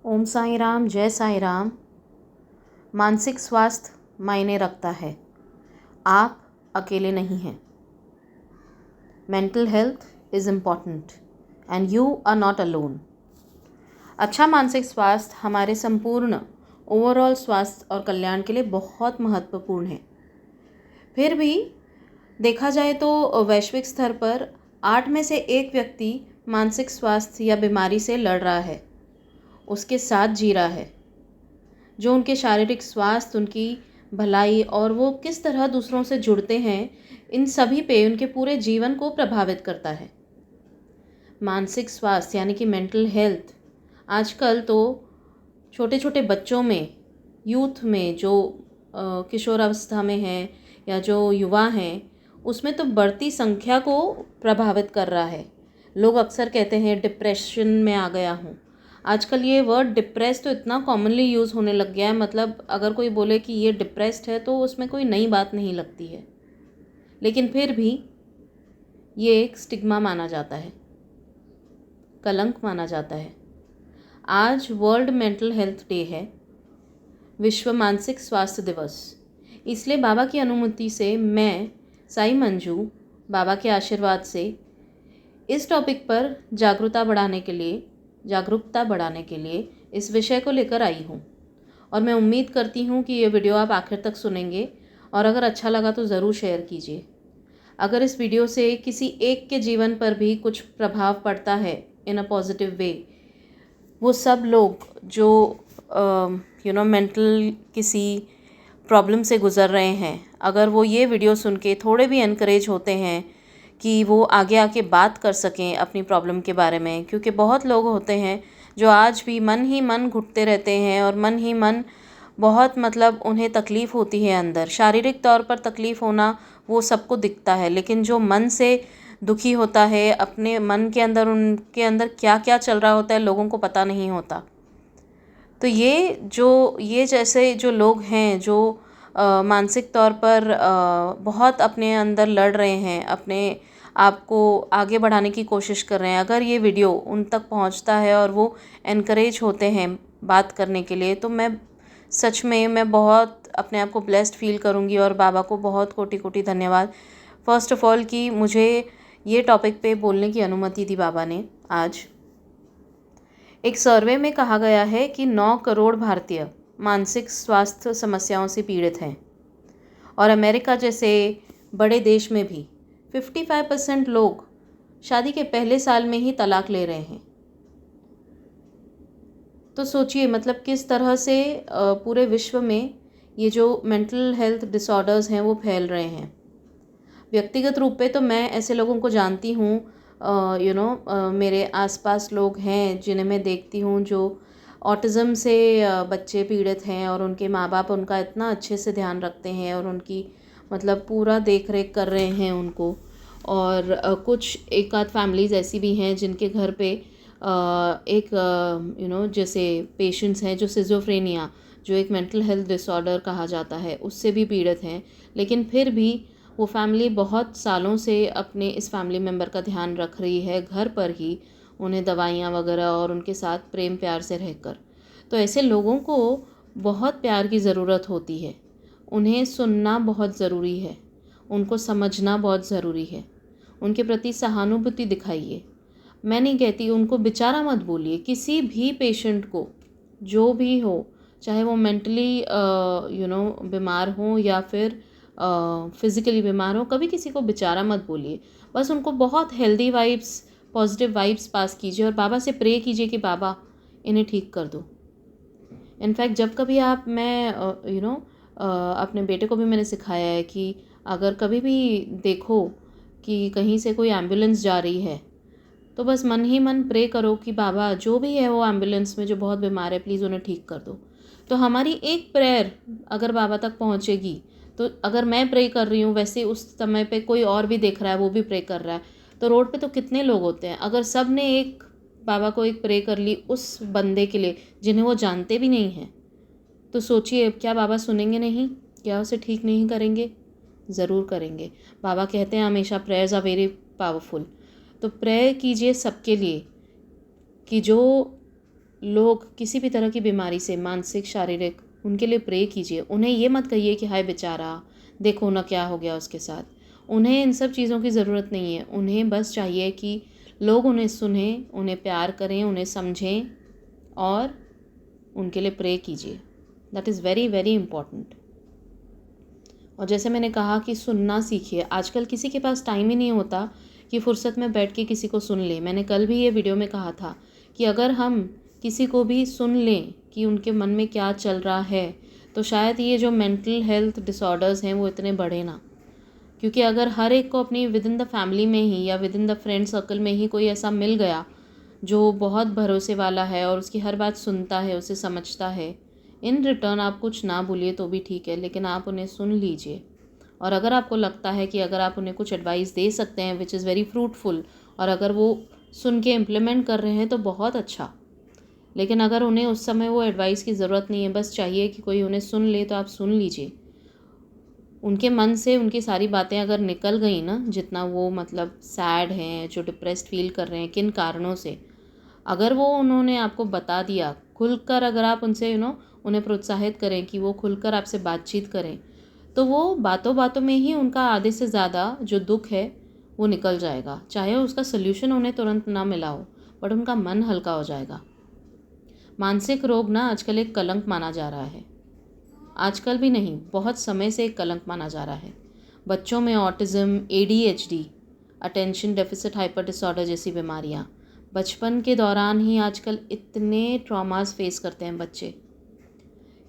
ओम साई राम, जय साई राम। मानसिक स्वास्थ्य मायने रखता है। आप अकेले नहीं हैं। Mental health is important and you are not alone. अच्छा मानसिक स्वास्थ्य हमारे संपूर्ण ओवरऑल स्वास्थ्य और कल्याण के लिए बहुत महत्वपूर्ण है। फिर भी देखा जाए तो वैश्विक स्तर पर 8 में से 1 व्यक्ति मानसिक स्वास्थ्य या बीमारी से लड़ रहा है, उसके साथ जी रहा है। जो उनके शारीरिक स्वास्थ्य, उनकी भलाई और वो किस तरह दूसरों से जुड़ते हैं, इन सभी पे उनके पूरे जीवन को प्रभावित करता है। मानसिक स्वास्थ्य यानी कि मेंटल हेल्थ आजकल तो छोटे छोटे बच्चों में, यूथ में, जो किशोरावस्था में हैं या जो युवा हैं, उसमें तो बढ़ती संख्या को प्रभावित कर रहा है। लोग अक्सर कहते हैं डिप्रेशन में आ गया हूँ। आजकल ये वर्ड डिप्रेस तो इतना कॉमनली यूज़ होने लग गया है, मतलब अगर कोई बोले कि ये डिप्रेस्ड है तो उसमें कोई नई बात नहीं लगती है, लेकिन फिर भी ये एक स्टिग्मा माना जाता है, कलंक माना जाता है। आज वर्ल्ड मेंटल हेल्थ डे है, विश्व मानसिक स्वास्थ्य दिवस। इसलिए बाबा की अनुमति से मैं साई मंजू, बाबा के आशीर्वाद से इस टॉपिक पर जागरूकता बढ़ाने के लिए इस विषय को लेकर आई हूँ। और मैं उम्मीद करती हूँ कि ये वीडियो आप आखिर तक सुनेंगे और अगर अच्छा लगा तो ज़रूर शेयर कीजिए। अगर इस वीडियो से किसी एक के जीवन पर भी कुछ प्रभाव पड़ता है इन अ पॉजिटिव वे, वो सब लोग जो मेंटल किसी प्रॉब्लम से गुज़र रहे हैं, अगर वो ये वीडियो सुन के थोड़े भी एनकरेज होते हैं कि वो आगे आके बात कर सकें अपनी प्रॉब्लम के बारे में, क्योंकि बहुत लोग होते हैं जो आज भी मन ही मन घुटते रहते हैं और मन ही मन बहुत, मतलब उन्हें तकलीफ़ होती है अंदर। शारीरिक तौर पर तकलीफ़ होना वो सबको दिखता है, लेकिन जो मन से दुखी होता है, अपने मन के अंदर, उनके अंदर क्या क्या चल रहा होता है, लोगों को पता नहीं होता। तो ये जैसे जो लोग हैं जो मानसिक तौर पर बहुत अपने अंदर लड़ रहे हैं, अपने आप को आगे बढ़ाने की कोशिश कर रहे हैं, अगर ये वीडियो उन तक पहुंचता है और वो एनकरेज होते हैं बात करने के लिए, तो मैं बहुत अपने आप को ब्लेस्ड फील करूंगी। और बाबा को बहुत कोटि कोटि धन्यवाद फ़र्स्ट ऑफ़ ऑल कि मुझे ये टॉपिक पे बोलने की अनुमति दी बाबा ने आज। एक सर्वे में कहा गया है कि 9 करोड़ भारतीय मानसिक स्वास्थ्य समस्याओं से पीड़ित हैं और अमेरिका जैसे बड़े देश में भी 55% लोग शादी के पहले साल में ही तलाक ले रहे हैं। तो सोचिए, मतलब किस तरह से पूरे विश्व में ये जो मेंटल हेल्थ डिसऑर्डर्स हैं वो फैल रहे हैं। व्यक्तिगत रूप पे तो मैं ऐसे लोगों को जानती हूँ, मेरे आसपास लोग हैं जिन्हें मैं देखती हूँ जो ऑटिज़म से बच्चे पीड़ित हैं और उनके माँ बाप उनका इतना अच्छे से ध्यान रखते हैं और उनकी, मतलब पूरा देख रेख कर रहे हैं उनको। और कुछ एक आध फैमिलीज़ ऐसी भी हैं जिनके घर पे एक जैसे पेशेंट्स हैं जो सिज़ोफ्रेनिया, जो एक मेंटल हेल्थ डिसऑर्डर कहा जाता है, उससे भी पीड़ित हैं, लेकिन फिर भी वो फैमिली बहुत सालों से अपने इस फैमिली मेम्बर का ध्यान रख रही है, घर पर ही उन्हें दवाइयाँ वगैरह और उनके साथ प्रेम प्यार से रहकर। तो ऐसे लोगों को बहुत प्यार की ज़रूरत होती है, उन्हें सुनना बहुत ज़रूरी है, उनको समझना बहुत ज़रूरी है, उनके प्रति सहानुभूति दिखाइए। मैं नहीं कहती उनको बेचारा मत बोलिए, किसी भी पेशेंट को, जो भी हो, चाहे वो मेंटली बीमार हो या फिर फिज़िकली बीमार हो, कभी किसी को बेचारा मत बोलिए। बस उनको बहुत हेल्दी वाइब्स, पॉजिटिव वाइब्स पास कीजिए और बाबा से प्रे कीजिए कि बाबा इन्हें ठीक कर दो। इनफैक्ट जब कभी आप, मैं अपने बेटे को भी मैंने सिखाया है कि अगर कभी भी देखो कि कहीं से कोई एम्बुलेंस जा रही है, तो बस मन ही मन प्रे करो कि बाबा जो भी है वो एम्बुलेंस में जो बहुत बीमार है, प्लीज़ उन्हें ठीक कर दो। तो हमारी एक प्रेयर अगर बाबा तक पहुंचेगी, तो अगर मैं प्रे कर रही हूँ, वैसे उस समय पे कोई और भी देख रहा है, वो भी प्रे कर रहा है, तो रोड पे तो कितने लोग होते हैं। अगर सब ने एक बाबा को एक प्रे कर ली उस बंदे के लिए जिन्हें वो जानते भी नहीं हैं, तो सोचिए क्या बाबा सुनेंगे नहीं? क्या उसे ठीक नहीं करेंगे? ज़रूर करेंगे। बाबा कहते हैं हमेशा प्रेयर्स आर वेरी पावरफुल। तो प्रेयर कीजिए सबके लिए कि जो लोग किसी भी तरह की बीमारी से, मानसिक शारीरिक, उनके लिए प्रे कीजिए। उन्हें ये मत कहिए कि हाय बेचारा, देखो ना क्या हो गया उसके साथ। उन्हें इन सब चीज़ों की ज़रूरत नहीं है। उन्हें बस चाहिए कि लोग उन्हें सुनें, उन्हें प्यार करें, उन्हें समझें और उनके लिए प्रे कीजिए। That is very very important. और जैसे मैंने कहा कि सुनना सीखिए। आजकल किसी के पास टाइम ही नहीं होता कि फ़ुर्सत में बैठ के किसी को सुन ले। मैंने कल भी ये वीडियो में कहा था कि अगर हम किसी को भी सुन लें कि उनके मन में क्या चल रहा है, तो शायद ये जो मेंटल हेल्थ डिसऑर्डर्स हैं वो इतने बढ़े ना। क्योंकि अगर हर एक को अपनी विद इन द फैमिली में ही या with in the friend circle में ही कोई ऐसा मिल गया जो बहुत भरोसे वाला है और उसकी हर बात सुनता है, उसे समझता है, इन रिटर्न आप कुछ ना बोलिए तो भी ठीक है, लेकिन आप उन्हें सुन लीजिए। और अगर आपको लगता है कि अगर आप उन्हें कुछ एडवाइस दे सकते हैं विच इज़ वेरी फ्रूटफुल, और अगर वो सुन के इम्प्लीमेंट कर रहे हैं तो बहुत अच्छा। लेकिन अगर उन्हें उस समय वो एडवाइस की ज़रूरत नहीं है, बस चाहिए कि कोई उन्हें सुन ले, तो आप सुन लीजिए। उनके मन से उनकी सारी बातें अगर निकल गई ना, जितना वो मतलब सैड हैं, जो डिप्रेस्ड फील कर रहे हैं किन कारणों से, अगर वो उन्होंने आपको बता दिया खुलकर, अगर आप उनसे उन्हें प्रोत्साहित करें कि वो खुलकर आपसे बातचीत करें, तो वो बातों बातों में ही उनका आधे से ज़्यादा जो दुख है वो निकल जाएगा। चाहे उसका सल्यूशन उन्हें तुरंत ना मिला हो, बट उनका मन हल्का हो जाएगा। मानसिक रोग ना आजकल एक कलंक माना जा रहा है। आजकल भी नहीं, बहुत समय से एक कलंक माना जा रहा है। बच्चों में autism, ADHD, attention deficit hyper disorder जैसी बीमारियाँ बचपन के दौरान ही आजकल इतने ट्रॉमास फेस करते हैं बच्चे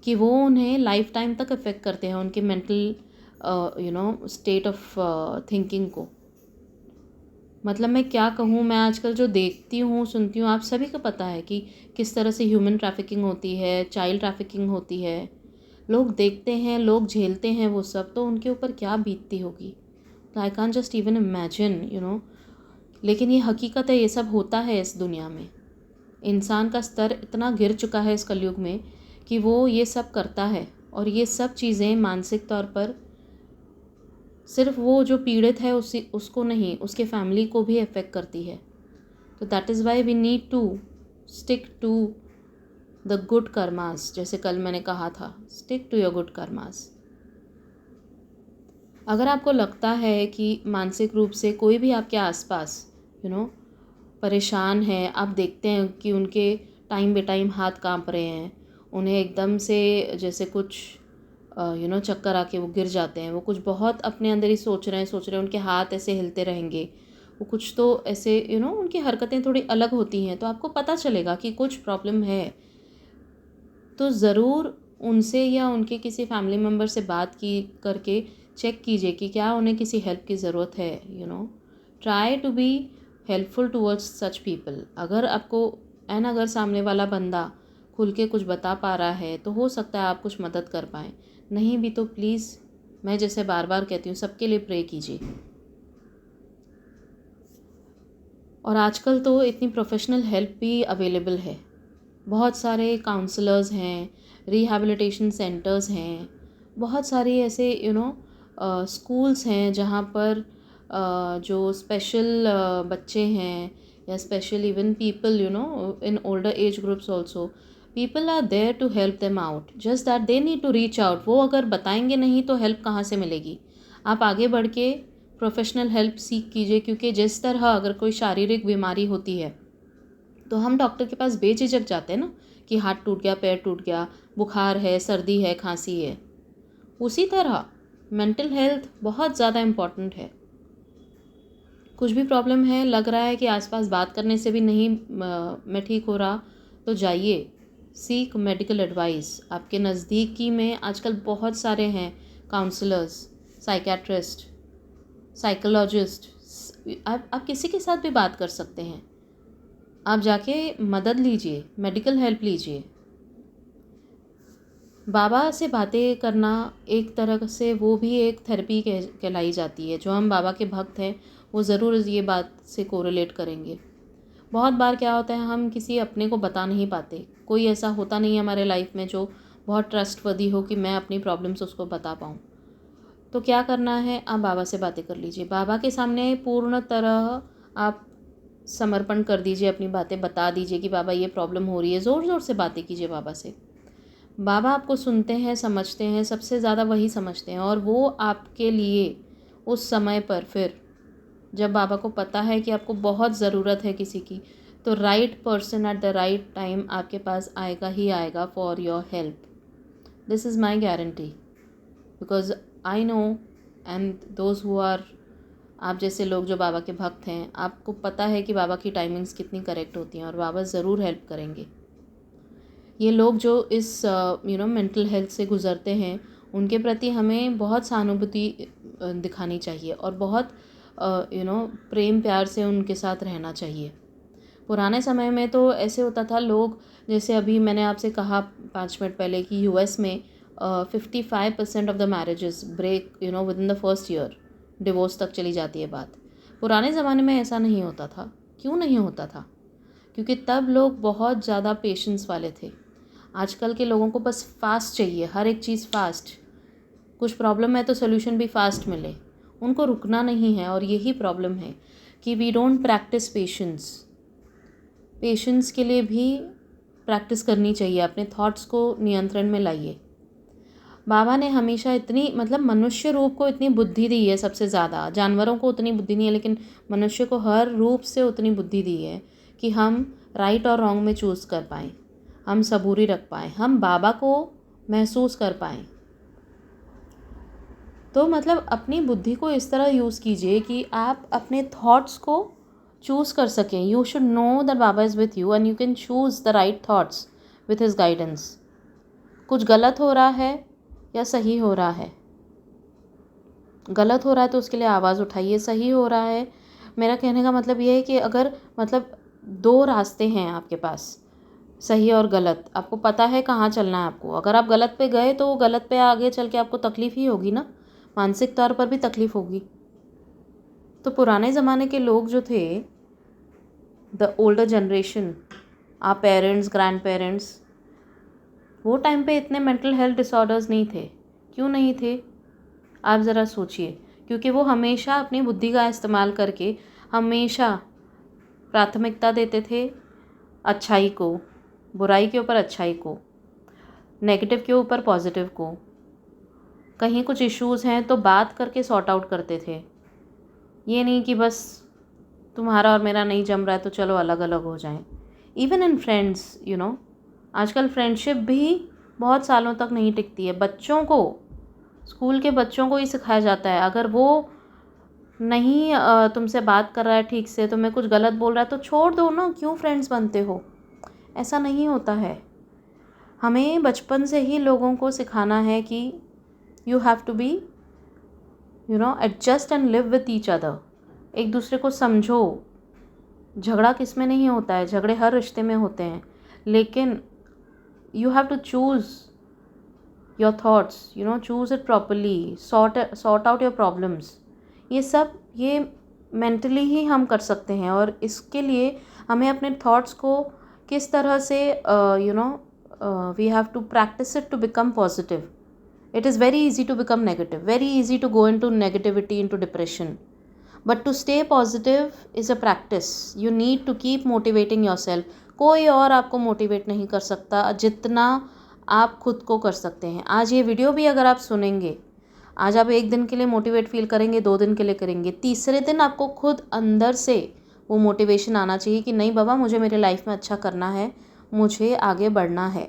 कि वो उन्हें लाइफ टाइम तक अफेक्ट करते हैं, उनके मेंटल स्टेट ऑफ थिंकिंग को। मतलब मैं क्या कहूँ, मैं आजकल जो देखती हूँ, सुनती हूँ, आप सभी को पता है कि किस तरह से ह्यूमन ट्रैफिकिंग होती है, चाइल्ड ट्रैफिकिंग होती है। लोग देखते हैं, लोग झेलते हैं वो सब, तो उनके ऊपर क्या बीतती होगी। I can't just even imagine. लेकिन ये हकीकत है, ये सब होता है इस दुनिया में। इंसान का स्तर इतना गिर चुका है इस कलयुग में कि वो ये सब करता है, और ये सब चीज़ें मानसिक तौर पर सिर्फ वो जो पीड़ित है उसको नहीं, उसके फैमिली को भी अफेक्ट करती है। तो that is why we need to stick to the good karmas. जैसे कल मैंने कहा था, stick to your good karmas. अगर आपको लगता है कि मानसिक रूप से कोई भी आपके आसपास परेशान है, आप देखते हैं कि उनके टाइम बे टाइम हाथ कांप रहे हैं, उन्हें एकदम से जैसे कुछ चक्कर आके वो गिर जाते हैं, वो कुछ बहुत अपने अंदर ही सोच रहे हैं, उनके हाथ ऐसे हिलते रहेंगे, वो कुछ तो ऐसे उनकी हरकतें थोड़ी अलग होती हैं, तो आपको पता चलेगा कि कुछ प्रॉब्लम है। तो ज़रूर उनसे या उनके किसी फैमिली मेम्बर से बात की करके चेक कीजिए कि क्या उन्हें किसी हेल्प की ज़रूरत है। Try to be helpful towards such people. अगर सामने वाला बंदा खुल के कुछ बता पा रहा है, तो हो सकता है आप कुछ मदद कर पाएँ। नहीं भी तो प्लीज़, मैं जैसे बार बार कहती हूँ, सबके लिए प्रे कीजिए। और आजकल तो इतनी प्रोफेशनल हेल्प भी अवेलेबल है। बहुत सारे काउंसलर्स हैं, रिहैबिलिटेशन सेंटर्स हैं, बहुत सारी ऐसे स्कूल्स हैं जहाँ पर जो स्पेशल बच्चे हैं, या special even people in older age groups also, people are there to help them out, just that they need to reach out. वो अगर बताएंगे नहीं तो हेल्प कहाँ से मिलेगी। आप आगे बढ़ के प्रोफेशनल हेल्प सीख कीजिए, क्योंकि जिस तरह अगर कोई शारीरिक बीमारी होती है तो हम डॉक्टर के पास बेझिझक जाते हैं ना, कि हाथ टूट गया, पैर टूट गया, बुखार है, सर्दी है, खांसी है। उसी तरह मेंटल हेल्थ बहुत ज़्यादा इम्पॉर्टेंट है। कुछ भी प्रॉब्लम है, लग रहा है कि आसपास बात करने से भी नहीं मैं ठीक हो रहा, तो जाइए, सीक मेडिकल एडवाइस। आपके नज़दीकी में आजकल बहुत सारे हैं काउंसलर्स, साइकेट्रिस्ट, साइकोलॉजिस्ट। आप किसी के साथ भी बात कर सकते हैं। आप जाके मदद लीजिए, मेडिकल हेल्प लीजिए। बाबा से बातें करना एक तरह से वो भी एक थेरेपी कहलाई जाती है। जो हम बाबा के भक्त हैं वो ज़रूर ये बात से कोरिलेट करेंगे। बहुत बार क्या होता है, हम किसी अपने को बता नहीं पाते। कोई ऐसा होता नहीं है हमारे लाइफ में जो बहुत ट्रस्टवर्दी हो कि मैं अपनी प्रॉब्लम्स उसको बता पाऊँ। तो क्या करना है, आप बाबा से बातें कर लीजिए। बाबा के सामने पूर्ण तरह आप समर्पण कर दीजिए, अपनी बातें बता दीजिए कि बाबा ये प्रॉब्लम हो रही है, ज़ोर ज़ोर से बातें कीजिए बाबा से। बाबा आपको सुनते हैं, समझते हैं, सबसे ज़्यादा वही समझते हैं, और वो आपके लिए उस समय पर फिर जब बाबा को पता है कि आपको बहुत ज़रूरत है किसी की, तो right person at the right time आपके पास आएगा ही आएगा for your help. This is my guarantee, because I know and those who are, आप जैसे लोग जो बाबा के भक्त हैं, आपको पता है कि बाबा की टाइमिंग्स कितनी करेक्ट होती हैं और बाबा ज़रूर हेल्प करेंगे। ये लोग जो इस मेंटल हेल्थ से गुज़रते हैं, उनके प्रति हमें बहुत सहानुभूति दिखानी चाहिए और बहुत प्रेम प्यार से उनके साथ रहना चाहिए। पुराने समय में तो ऐसे होता था, लोग जैसे अभी मैंने आपसे कहा 5 मिनट पहले कि यूएस में 55% of the marriages break within the first year, divorce तक चली जाती है बात। पुराने ज़माने में ऐसा नहीं होता था। क्यों नहीं होता था? क्योंकि तब लोग बहुत ज़्यादा पेशेंस वाले थे। आजकल के लोगों को बस फास्ट चाहिए, हर एक चीज़ फास्ट। कुछ प्रॉब्लम है तो सोल्यूशन भी फास्ट मिले, उनको रुकना नहीं है। और यही प्रॉब्लम है कि we don't practice patience. Patience के लिए भी प्रैक्टिस करनी चाहिए। अपने थॉट्स को नियंत्रण में लाइए। बाबा ने हमेशा इतनी मनुष्य रूप को इतनी बुद्धि दी है, सबसे ज़्यादा। जानवरों को उतनी बुद्धि नहीं है, लेकिन मनुष्य को हर रूप से उतनी बुद्धि दी है कि हम राइट और रॉन्ग में चूज़ कर पाएँ, हम सबूरी रख पाएँ, हम बाबा को महसूस कर पाएँ। तो अपनी बुद्धि को इस तरह यूज़ कीजिए कि आप अपने थॉट्स को चूज़ कर सकें। You should know that Baba is with you and you can choose the right thoughts with his guidance. कुछ गलत हो रहा है या सही हो रहा है, गलत हो रहा है तो उसके लिए आवाज़ उठाइए। सही हो रहा है, मेरा कहने का मतलब ये है कि अगर 2 रास्ते हैं आपके पास, सही और गलत, आपको पता है कहाँ चलना है आपको। अगर आप गलत पे गए तो गलत पे आगे चल के आपको तकलीफ़ ही होगी ना, मानसिक तौर पर भी तकलीफ़ होगी। तो पुराने ज़माने के लोग जो थे, द ओल्डर जनरेशन, आप पेरेंट्स, ग्रैंड पेरेंट्स, वो टाइम पे इतने मेंटल हेल्थ डिसऑर्डर्स नहीं थे। क्यों नहीं थे? आप ज़रा सोचिए। क्योंकि वो हमेशा अपनी बुद्धि का इस्तेमाल करके हमेशा प्राथमिकता देते थे अच्छाई को, बुराई के ऊपर अच्छाई को, नेगेटिव के ऊपर पॉजिटिव को। कहीं कुछ इश्यूज़ हैं तो बात करके सॉर्ट आउट करते थे। ये नहीं कि बस तुम्हारा और मेरा नहीं जम रहा है तो चलो अलग अलग हो जाएं। इवन इन फ्रेंड्स, आजकल फ्रेंडशिप भी बहुत सालों तक नहीं टिकती है। बच्चों को, स्कूल के बच्चों को ही सिखाया जाता है, अगर वो नहीं तुमसे बात कर रहा है ठीक से, तुम्हें कुछ गलत बोल रहा है तो छोड़ दो ना, क्यों फ्रेंड्स बनते हो। ऐसा नहीं होता है। हमें बचपन से ही लोगों को सिखाना है कि you have to be adjust and live with each other. एक दूसरे को समझो। झगड़ा किस में नहीं होता है, झगड़े हर रिश्ते में होते हैं, लेकिन you have to choose your thoughts, choose it properly, sort out your problems। ये मेंटली ही हम कर सकते हैं। और इसके लिए हमें अपने थॉट्स को किस तरह से we have to practice it to become positive। It is very easy to become negative, very easy to go into negativity, into depression, but to stay positive is a practice। You need to keep motivating yourself। कोई और आपको motivate नहीं कर सकता जितना आप खुद को कर सकते हैं। आज ये वीडियो भी अगर आप सुनेंगे, आज आप 1 दिन के लिए मोटिवेट फील करेंगे, 2 दिन के लिए करेंगे, तीसरे दिन आपको खुद अंदर से वो मोटिवेशन आना चाहिए कि नहीं बाबा, मुझे मेरे लाइफ में अच्छा करना है, मुझे आगे बढ़ना है,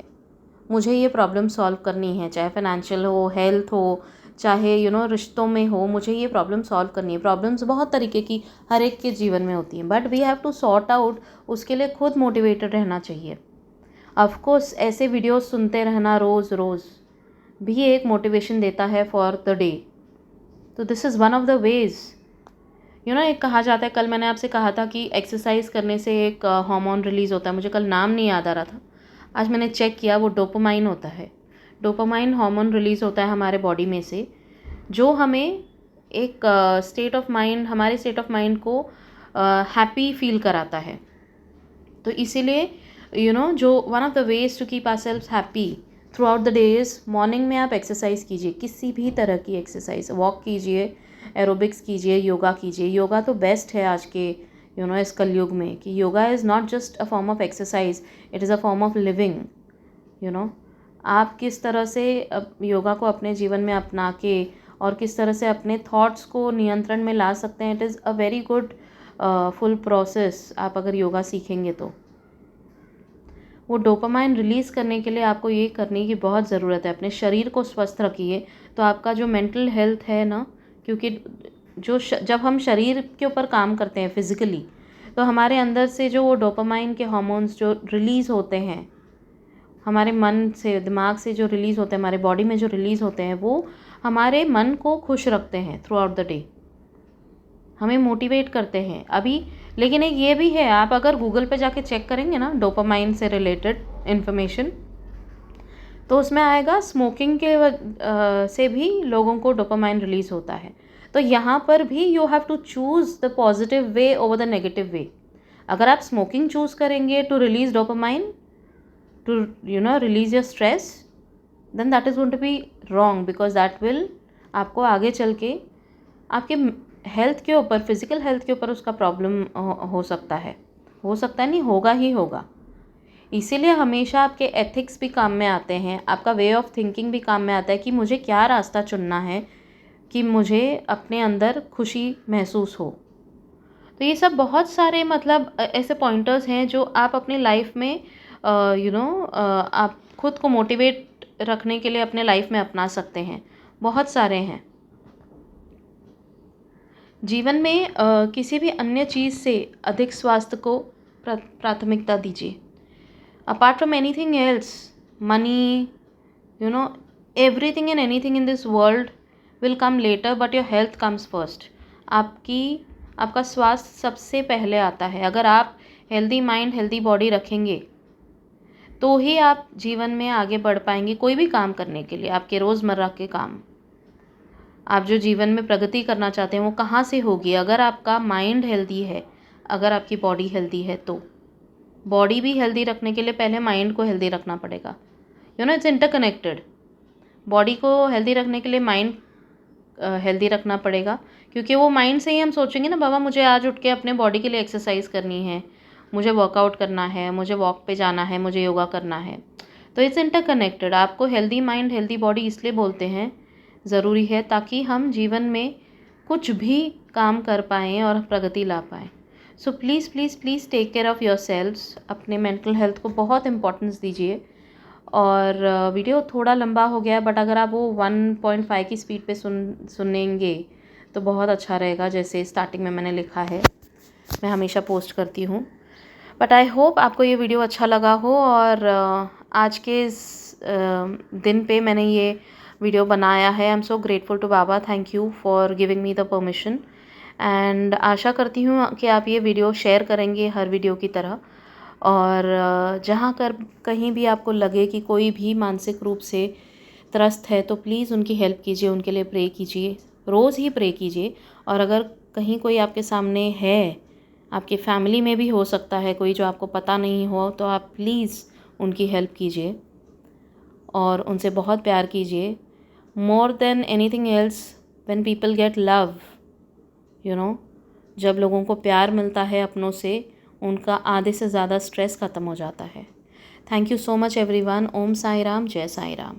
मुझे ये प्रॉब्लम सॉल्व करनी है, चाहे फाइनेंशियल हो, हेल्थ हो, चाहे रिश्तों में हो, मुझे ये प्रॉब्लम सॉल्व करनी है। प्रॉब्लम्स बहुत तरीके की हर एक के जीवन में होती हैं, but we have to sort out. उसके लिए खुद मोटिवेटेड रहना चाहिए। ऑफ कोर्स ऐसे वीडियोस सुनते रहना रोज़ रोज़ भी एक मोटिवेशन देता है फॉर द डे। तो this is one of the ways. एक कहा जाता है, कल मैंने आपसे कहा था कि एक्सरसाइज करने से एक हार्मोन रिलीज़ होता है, मुझे कल नाम नहीं याद आ रहा था, आज मैंने चेक किया, वो डोपामाइन होता है। डोपामाइन हार्मोन रिलीज़ होता है हमारे बॉडी में से, जो हमें एक स्टेट ऑफ माइंड, हमारे स्टेट ऑफ माइंड को हैप्पी फील कराता है। तो इसीलिए जो one of the ways to keep ourselves happy throughout the days, morning में आप एक्सरसाइज कीजिए, किसी भी तरह की एक्सरसाइज, वॉक कीजिए, एरोबिक्स कीजिए, योगा कीजिए। योगा तो बेस्ट है आज के इस कलयुग में, कि yoga is not just a form of exercise, it is a form of living. आप किस तरह से योगा को अपने जीवन में अपना के और किस तरह से अपने थॉट्स को नियंत्रण में ला सकते हैं, it is a very good full process. आप अगर योगा सीखेंगे तो वो डोपामाइन रिलीज़ करने के लिए आपको ये करने की बहुत ज़रूरत है। अपने शरीर को स्वस्थ रखिए तो आपका जो मेंटल हेल्थ है ना, क्योंकि जब हम शरीर के ऊपर काम करते हैं फिज़िकली, तो हमारे अंदर से जो वो डोपामाइन के हार्मोन्स जो रिलीज़ होते हैं, हमारे मन से, दिमाग से जो रिलीज़ होते हैं, हमारे बॉडी में जो रिलीज़ होते हैं, वो हमारे मन को खुश रखते हैं थ्रू आउट द डे, हमें मोटिवेट करते हैं। अभी लेकिन एक ये भी है, आप अगर गूगल पे जाके चेक करेंगे ना डोपामाइन से रिलेटेड इन्फॉर्मेशन, तो उसमें आएगा स्मोकिंग के से भी लोगों को डोपामाइन रिलीज़ होता है। तो यहाँ पर भी you have to choose the positive way over the negative way. अगर आप स्मोकिंग चूज़ करेंगे to release dopamine, to release your stress, then that is going to be wrong, because that will आपको आगे चल के आपके हेल्थ के ऊपर, फिज़िकल हेल्थ के ऊपर उसका प्रॉब्लम हो सकता है, नहीं, होगा ही होगा। इसीलिए हमेशा आपके एथिक्स भी काम में आते हैं, आपका वे ऑफ थिंकिंग भी काम में आता है कि मुझे क्या रास्ता चुनना है कि मुझे अपने अंदर खुशी महसूस हो। तो ये सब बहुत सारे मतलब ऐसे पॉइंटर्स हैं जो आप अपनी लाइफ में आप खुद को मोटिवेट रखने के लिए अपने लाइफ में अपना सकते हैं। बहुत सारे हैं। जीवन में किसी भी अन्य चीज़ से अधिक स्वास्थ्य को प्राथमिकता दीजिए। Apart from anything else, money, everything and anything in this world will come later, but your health comes first. आपका स्वास्थ्य सबसे पहले आता है। अगर आप हेल्दी माइंड, हेल्दी बॉडी रखेंगे तो ही आप जीवन में आगे बढ़ पाएंगे कोई भी काम करने के लिए। आपके रोज़मर्रा के काम, आप जो जीवन में प्रगति करना चाहते हैं, वो कहाँ से होगी? अगर आपका माइंड हेल्दी है, अगर आपकी बॉडी हेल्दी है, तो बॉडी भी हेल्दी रखने के लिए पहले माइंड को हेल्दी रखना पड़ेगा। It's interconnected. बॉडी को हेल्दी रखने के लिए माइंड हेल्दी रखना पड़ेगा, क्योंकि वो माइंड से ही हम सोचेंगे ना, बाबा मुझे आज उठ के अपने बॉडी के लिए एक्सरसाइज करनी है, मुझे वर्कआउट करना है, मुझे वॉक पे जाना है, मुझे योगा करना है। तो इट्स इंटरकनेक्टेड। आपको हेल्दी माइंड, हेल्दी बॉडी इसलिए बोलते हैं, ज़रूरी है, ताकि हम जीवन में कुछ भी काम कर पाएँ और प्रगति ला पाएँ। So please please please take care of yourselves. अपने मेंटल हेल्थ को बहुत इम्पोर्टेंस दीजिए। और वीडियो थोड़ा लंबा हो गया है, बट अगर आप वो 1.5 की स्पीड पे सुनेंगे तो बहुत अच्छा रहेगा। जैसे स्टार्टिंग में मैंने लिखा है, मैं हमेशा पोस्ट करती हूँ। बट आई होप आपको ये वीडियो अच्छा लगा हो, और आज के इस दिन पे मैंने ये वीडियो बनाया है। I am so grateful to Baba, thank you for giving me the permission. And आशा करती हूँ कि आप ये वीडियो शेयर करेंगे हर वीडियो की तरह। और जहाँ कहीं भी आपको लगे कि कोई भी मानसिक रूप से त्रस्त है, तो प्लीज़ उनकी हेल्प कीजिए, उनके लिए प्रे कीजिए, रोज़ ही प्रे कीजिए। और अगर कहीं कोई आपके सामने है, आपके फैमिली में भी हो सकता है कोई जो आपको पता नहीं हो, तो आप प्लीज़ उनकी हेल्प कीजिए और उनसे बहुत प्यार कीजिए। More than anything else, when people get love, जब लोगों को प्यार मिलता है अपनों से, उनका आधे से ज़्यादा स्ट्रेस ख़त्म हो जाता है। Thank you so much everyone. Om Sai Ram, जय साई राम।